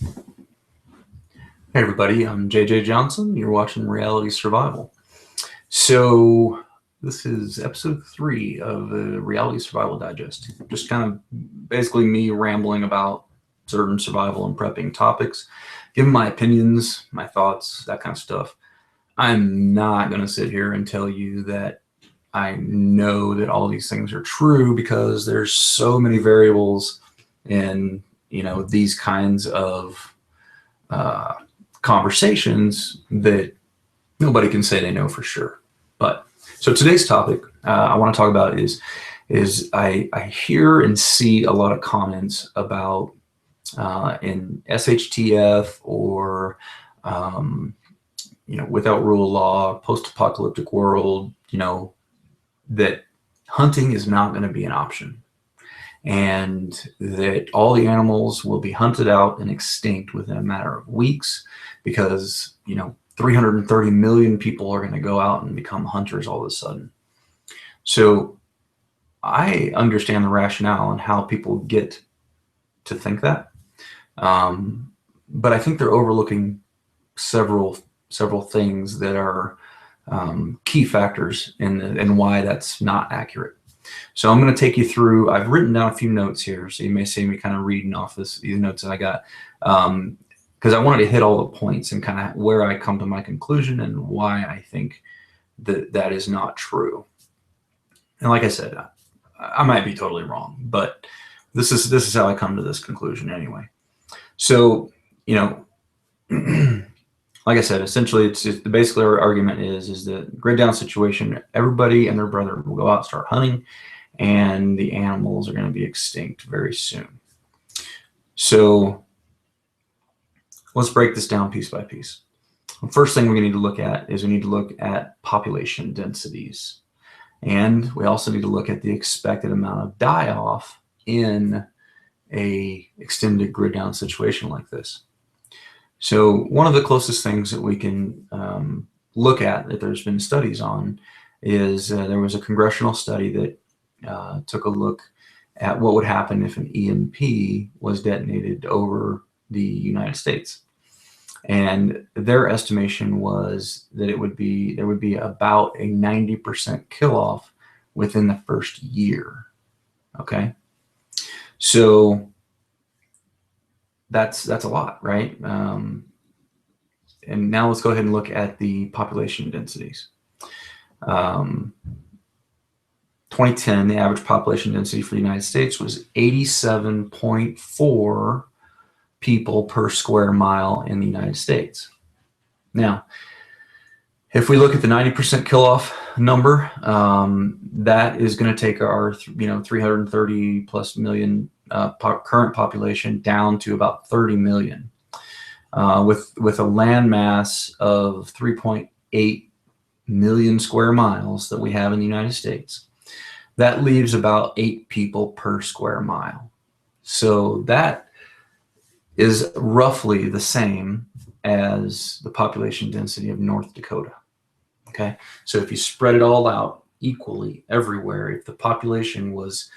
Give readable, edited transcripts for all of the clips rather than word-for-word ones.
Hey everybody, I'm JJ Johnson. You're watching Reality Survival. So this is episode 3 of the Reality Survival Digest. Just kind of basically me rambling about certain survival and prepping topics, giving my opinions, my thoughts, that kind of stuff. I'm not going to sit here and tell you that I know that all these things are true, because there's so many variables in, these kinds of conversations that nobody can say they know for sure. But so today's topic I want to talk about is I hear and see a lot of comments about in SHTF or without rule of law, post-apocalyptic world, that hunting is not going to be an option, and that all the animals will be hunted out and extinct within a matter of weeks, because 330 million people are going to go out and become hunters all of a sudden. So I understand the rationale and how people get to think that, but I think they're overlooking several things that are key factors in why that's not accurate. So I'm going to take you through. I've written down a few notes here, so you may see me kind of reading off these notes that I got, because I wanted to hit all the points and kind of where I come to my conclusion and why I think that is not true. And like I said, I might be totally wrong, but this is how I come to this conclusion anyway. So like I said, essentially, it's basically our argument is the grid down situation. Everybody and their brother will go out and start hunting, and the animals are going to be extinct very soon. So let's break this down piece by piece. The first thing we need to look at is we need to look at population densities, and we also need to look at the expected amount of die-off in a extended grid down situation like this. So one of the closest things that we can look at that there's been studies on is there was a congressional study that took a look at what would happen if an EMP was detonated over the United States. And their estimation was that there would be about a 90% kill off within the first year. Okay, so that's a lot, right? And now let's go ahead and look at the population densities. 2010, the average population density for the United States was 87.4 people per square mile in the United States. Now, if we look at the 90% kill-off number, that is going to take our 330 plus million current population down to about 30 million, with a land mass of 3.8 million square miles that we have in the United States. That leaves about 8 people per square mile. So that is roughly the same as the population density of North Dakota. Okay, so if you spread it all out equally everywhere, if the population was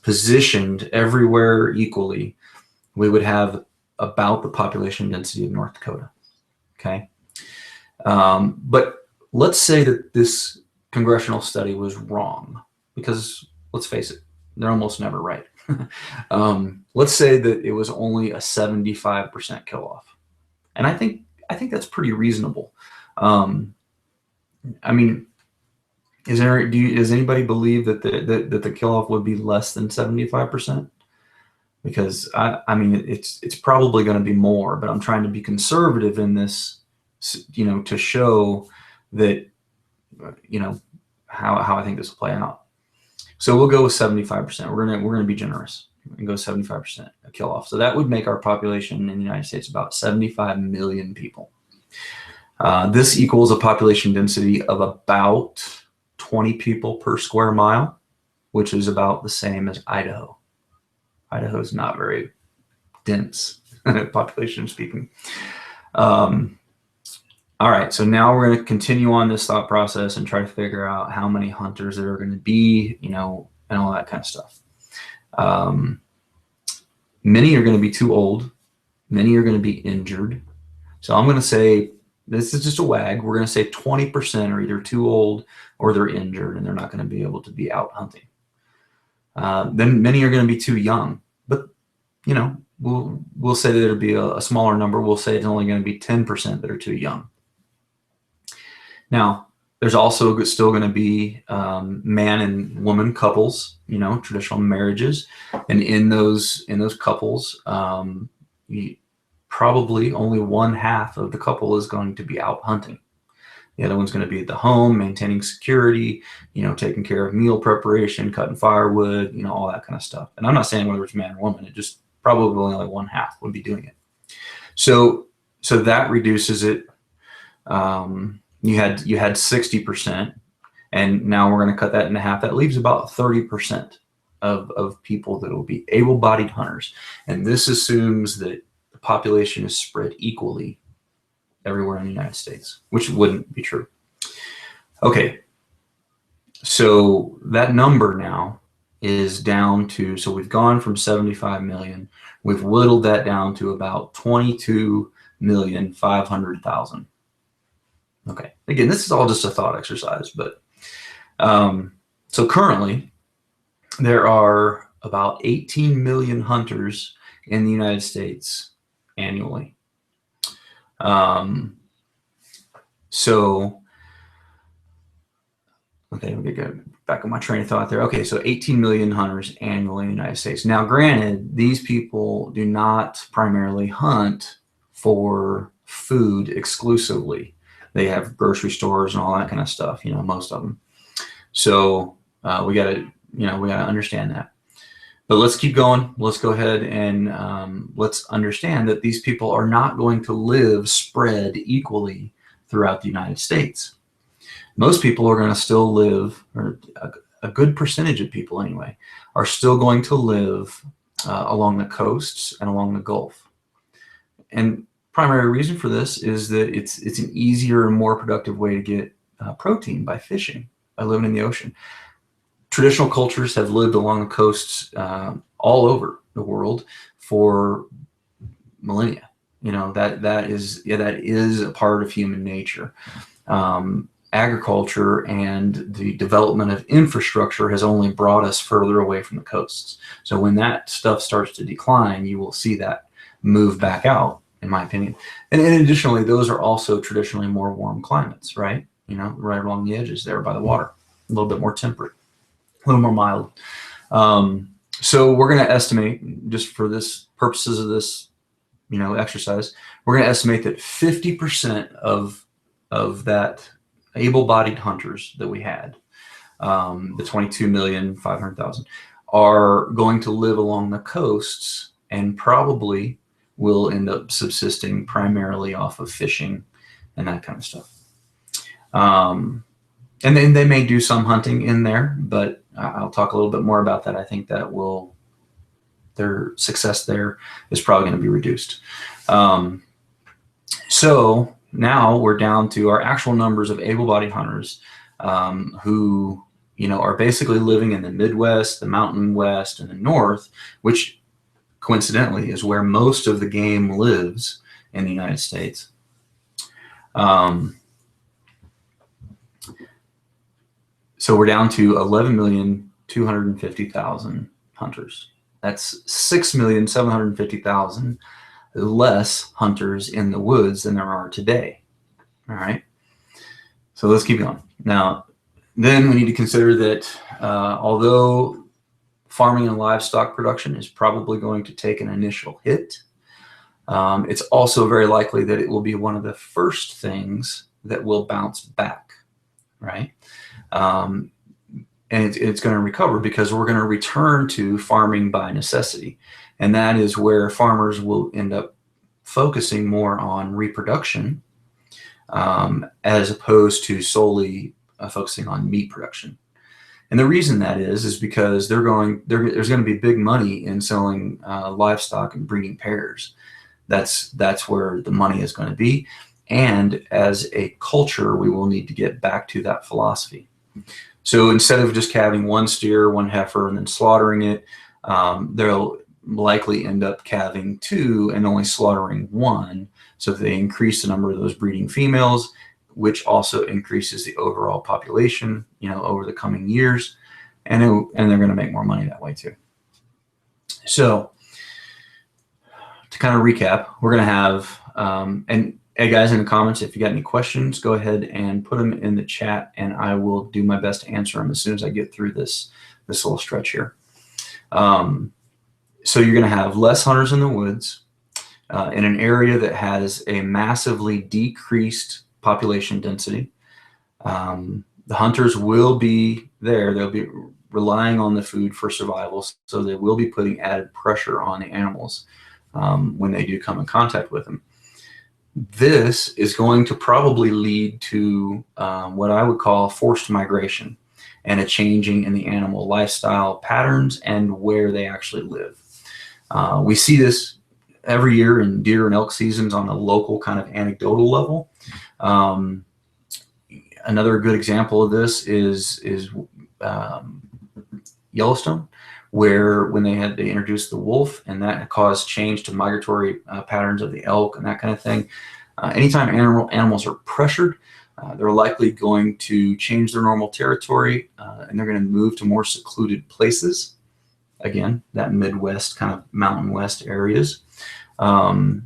positioned everywhere equally, we would have about the population density of North Dakota. Okay, but let's say that this congressional study was wrong, because let's face it, they're almost never right. Let's say that it was only a 75% kill off, and I think that's pretty reasonable. I mean, does anybody believe that the kill off would be less than 75%? Because I mean, it's probably going to be more, but I'm trying to be conservative in this, to show that, how I think this will play out. So we'll go with 75%. We're gonna be generous and go 75% a kill off. So that would make our population in the United States about 75 million people. This equals a population density of about 20 people per square mile, which is about the same as Idaho. Idaho is not very dense, population speaking. All right, so now we're going to continue on this thought process and try to figure out how many hunters there are going to be, and all that kind of stuff. Many are going to be too old Many are going to be injured. So I'm going to say, this is just a wag, we're going to say 20% are either too old or they're injured and they're not going to be able to be out hunting. Then many are going to be too young. But, you know, we'll say that it'll be a smaller number. We'll say it's only going to be 10% that are too young. Now, there's also still going to be man and woman couples, you know, traditional marriages, and in those couples, probably only one half of the couple is going to be out hunting. The other one's going to be at the home, maintaining security, you know, taking care of meal preparation, cutting firewood, you know, all that kind of stuff. And I'm not saying whether it's man or woman; it just probably only one half would be doing it. So that reduces it. You had 60%, and now we're going to cut that in half. That leaves about 30% of people that will be able-bodied hunters. And this assumes that the population is spread equally everywhere in the United States, which wouldn't be true. Okay, so that number now is down to, so we've gone from 75 million, we've whittled that down to about 22,500,000. Okay, again, this is all just a thought exercise, but so currently there are about 18 million hunters in the United States annually. So, okay, let me go back on my train of thought there. Okay, so 18 million hunters annually in the United States. Now, granted, these people do not primarily hunt for food exclusively. They have grocery stores and all that kind of stuff, you know, most of them. So we got to understand that. But let's keep going. Let's go ahead and let's understand that these people are not going to live spread equally throughout the United States. Most people are going to still live, or a good percentage of people anyway, are still going to live along the coasts and along the Gulf. And primary reason for this is that it's an easier and more productive way to get protein by fishing, by living in the ocean. Traditional cultures have lived along the coasts all over the world for millennia. You know, that is a part of human nature. Agriculture and the development of infrastructure has only brought us further away from the coasts. So when that stuff starts to decline, you will see that move back out, in my opinion. And additionally, those are also traditionally more warm climates, right? You know, right along the edges there by the water, a little bit more temperate, a little more mild. So we're going to estimate, just for this purposes of this, you know, exercise, we're going to estimate that 50% of that able-bodied hunters that we had, the 22,500,000, are going to live along the coasts and probably will end up subsisting primarily off of fishing and that kind of stuff. And then they may do some hunting in there, but I'll talk a little bit more about that. I think that their success there is probably going to be reduced. So now we're down to our actual numbers of able-bodied hunters who, you know, are basically living in the Midwest, the Mountain West, and the North, which coincidentally is where most of the game lives in the United States. So we're down to 11,250,000 hunters. That's 6,750,000 less hunters in the woods than there are today. All right. So let's keep going. Now, then we need to consider that although farming and livestock production is probably going to take an initial hit, it's also very likely that it will be one of the first things that will bounce back, right? And it's going to recover because we're going to return to farming by necessity. And that is where farmers will end up focusing more on reproduction as opposed to solely focusing on meat production. And the reason that is because there's going to be big money in selling livestock and breeding pairs. That's where the money is going to be. And as a culture, we will need to get back to that philosophy. So instead of just having one steer, one heifer, and then slaughtering it, likely end up calving 2 and only slaughtering 1. So they increase the number of those breeding females, which also increases the overall population, over the coming years, and they're going to make more money that way too. So to kind of recap, we're going to have, and hey guys, in the comments, if you got any questions, go ahead and put them in the chat, and I will do my best to answer them as soon as I get through this little stretch here. So you're going to have less hunters in the woods in an area that has a massively decreased population density. The hunters will be there. They'll be relying on the food for survival, so they will be putting added pressure on the animals when they do come in contact with them. This is going to probably lead to what I would call forced migration and a changing in the animal lifestyle patterns and where they actually live. We see this every year in deer and elk seasons on a local kind of anecdotal level. Another good example of this is Yellowstone, where when they introduced the wolf, and that caused change to migratory patterns of the elk and that kind of thing. Anytime animals are pressured, they're likely going to change their normal territory, and they're going to move to more secluded places. Again, that Midwest kind of Mountain West areas. And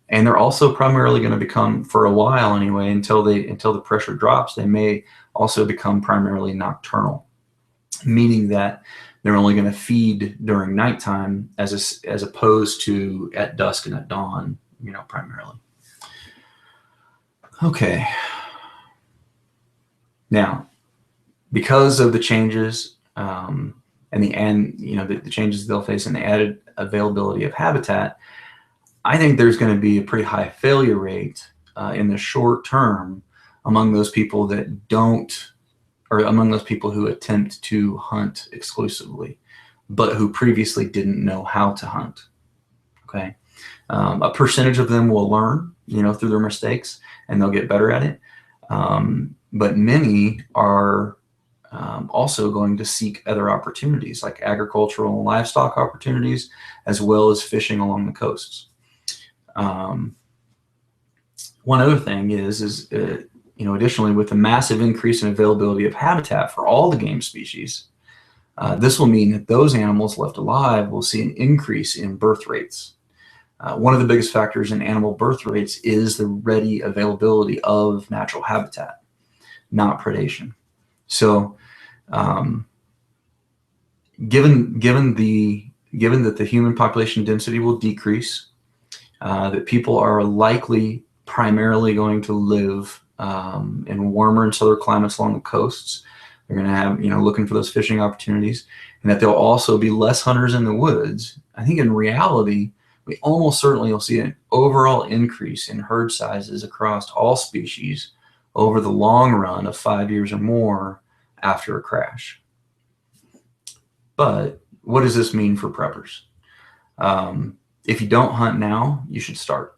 they're also primarily going to become, for a while anyway, until the pressure drops, they may also become primarily nocturnal, meaning that they're only going to feed during nighttime as opposed to at dusk and at dawn, primarily. Okay. Now, because of the changes and the changes they'll face and the added availability of habitat, I think there's going to be a pretty high failure rate in the short term among those people that don't, or among those people who attempt to hunt exclusively, but who previously didn't know how to hunt. Okay, a percentage of them will learn, through their mistakes, and they'll get better at it. But many are also going to seek other opportunities, like agricultural and livestock opportunities, as well as fishing along the coasts. One other thing is additionally, with the massive increase in availability of habitat for all the game species, this will mean that those animals left alive will see an increase in birth rates. One of the biggest factors in animal birth rates is the ready availability of natural habitat, not predation. So, given that the human population density will decrease, that people are likely primarily going to live in warmer and southern climates along the coasts. They're going to have, looking for those fishing opportunities, and that there'll also be less hunters in the woods. I think in reality, we almost certainly will see an overall increase in herd sizes across all species over the long run of 5 years or more after a crash. But what does this mean for preppers? If you don't hunt now, you should start.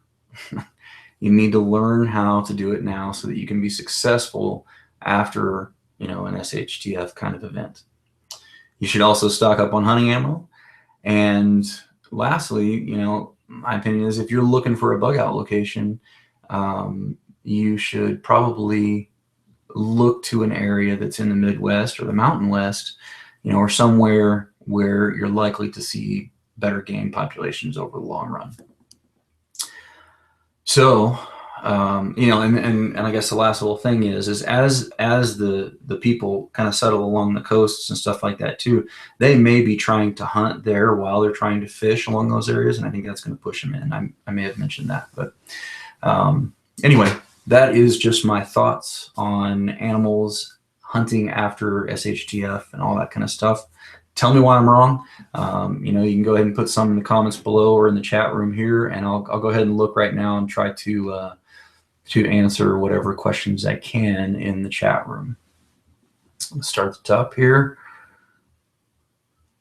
You need to learn how to do it now so that you can be successful after, an SHTF kind of event. You should also stock up on hunting ammo. And lastly, my opinion is if you're looking for a bug out location, you should probably look to an area that's in the Midwest or the Mountain West, or somewhere where you're likely to see better game populations over the long run. So, and I guess the last little thing is as the people kind of settle along the coasts and stuff like that too, they may be trying to hunt there while they're trying to fish along those areas, and I think that's going to push them in. I may have mentioned that, but anyway, that is just my thoughts on animals hunting after SHTF and all that kind of stuff. Tell me why I'm wrong. You can go ahead and put some in the comments below or in the chat room here, and I'll go ahead and look right now and try to answer whatever questions I can in the chat room. Let's start at the top here.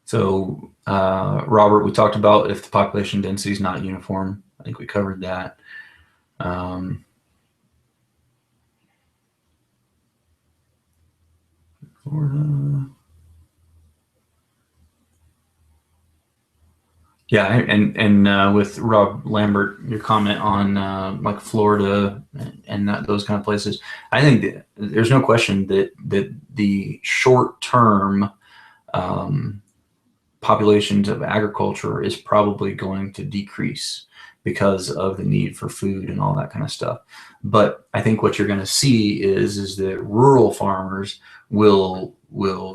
So, Robert, we talked about if the population density is not uniform. I think we covered that. Florida. Yeah, and with Rob Lambert, your comment on like Florida and those kind of places, I think that there's no question that the short-term populations of agriculture is probably going to decrease because of the need for food and all that kind of stuff. But I think what you're going to see is that rural farmers will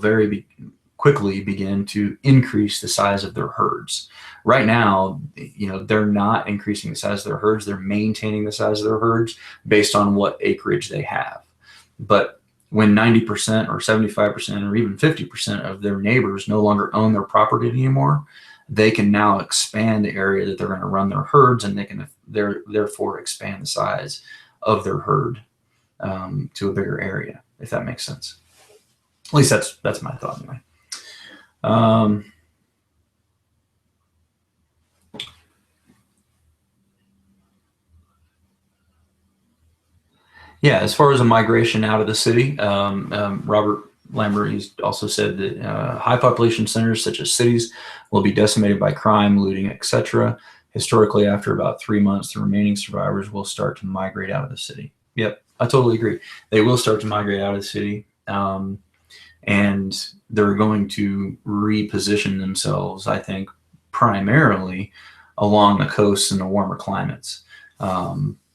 very quickly begin to increase the size of their herds. Right now, they're not increasing the size of their herds. They're maintaining the size of their herds based on what acreage they have. But when 90% or 75% or even 50% of their neighbors no longer own their property anymore, they can now expand the area that they're going to run their herds, and they can therefore expand the size of their herd to a bigger area, if that makes sense. At least that's my thought anyway. Yeah, as far as a migration out of the city, Robert Lambert, he's also said that high population centers such as cities will be decimated by crime, looting, etc. Historically, after about 3 months, the remaining survivors will start to migrate out of the city. Yep, I totally agree. They will start to migrate out of the city, and they're going to reposition themselves, I think, primarily along the coasts and the warmer climates.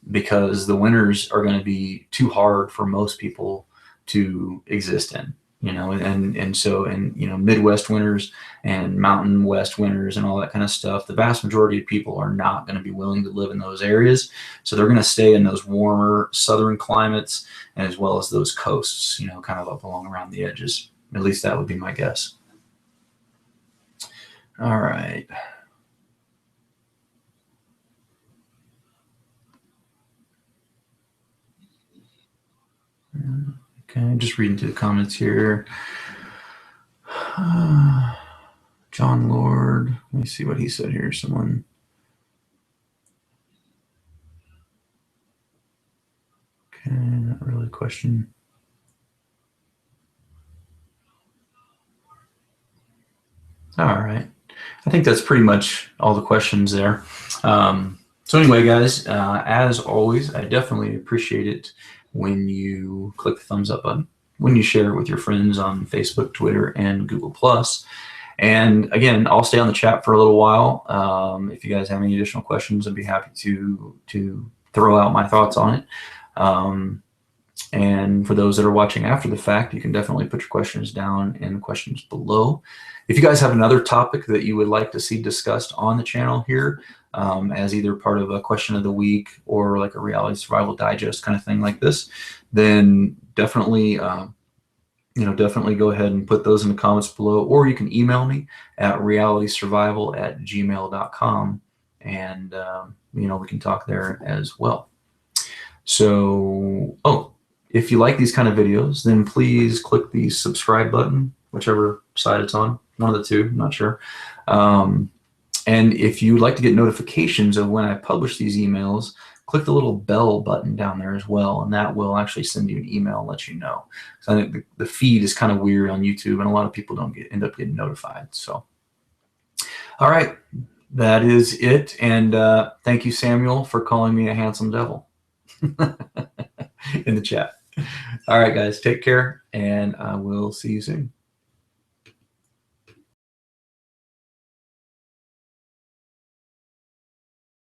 Because the winters are going to be too hard for most people to exist in, and so Midwest winters and Mountain West winters and all that kind of stuff, the vast majority of people are not going to be willing to live in those areas. So they're going to stay in those warmer southern climates, and as well as those coasts, kind of up along around the edges. At least that would be my guess. All right. Okay, just reading through the comments here. John Lord, let me see what he said here. Someone. Okay, not really a question. All right. I think that's pretty much all the questions there. So anyway, guys, as always, I definitely appreciate it when you click the thumbs up button, when you share it with your friends on Facebook, Twitter, and Google+. And again, I'll stay on the chat for a little while. If you guys have any additional questions, I'd be happy to throw out my thoughts on it. And for those that are watching after the fact, you can definitely put your questions down in the questions below. If you guys have another topic that you would like to see discussed on the channel here, as either part of a question of the week or like a reality survival digest kind of thing like this, then definitely definitely go ahead and put those in the comments below, or you can email me at realitysurvival@gmail.com, and we can talk there as well. So, if you like these kind of videos, then please click the subscribe button, whichever side it's on, one of the two, I'm not sure. And if you'd like to get notifications of when I publish these emails, click the little bell button down there as well, and that will actually send you an email and let you know. So I think the feed is kind of weird on YouTube, and a lot of people don't end up getting notified. So, all right, that is it. And thank you, Samuel, for calling me a handsome devil in the chat. All right, guys, take care, and I will see you soon.